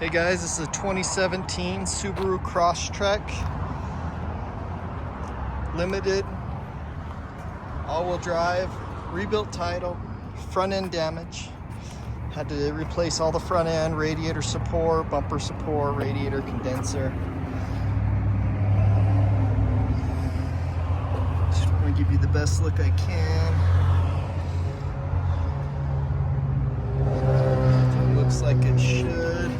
Okay guys, this is a 2017 Subaru Crosstrek Limited, all-wheel drive, rebuilt title, front end damage. Had to replace all the front end, radiator support, bumper support, radiator condenser. Just want to give you the best look I can. It looks like it should.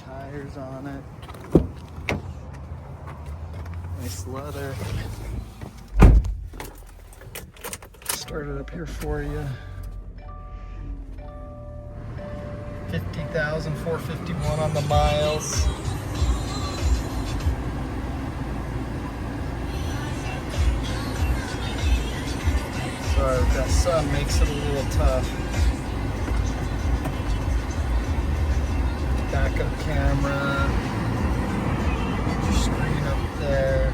Tires on it. Nice leather. Start it up here for you. 50,451 on the miles. Sorry, that sun makes it a little tough. Backup camera, screen up there,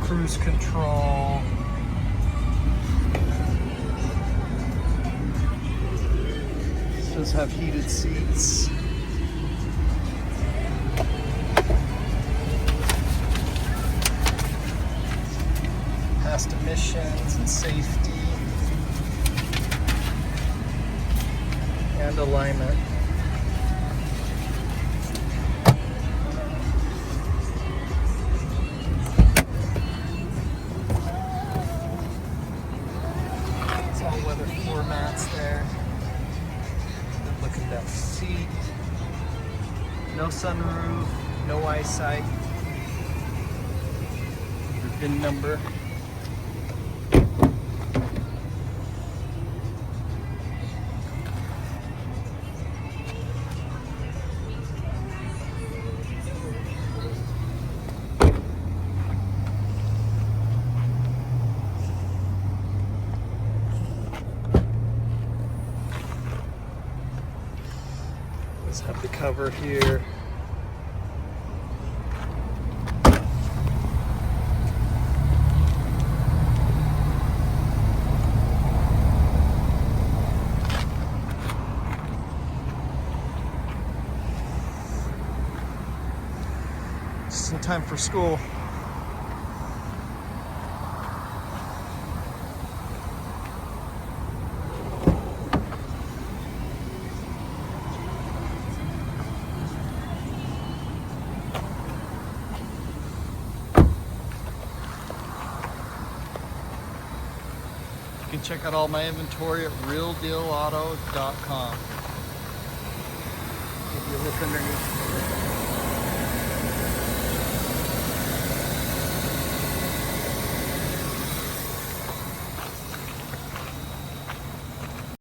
cruise control. This does have heated seats. Past emissions and safety and alignment. Weather floor mats there. Look at that seat. No sunroof, no eyesight. Your VIN number. Let's have the cover here. Just in time for school. You can check out all my inventory at realdealauto.com. Give you a look underneath.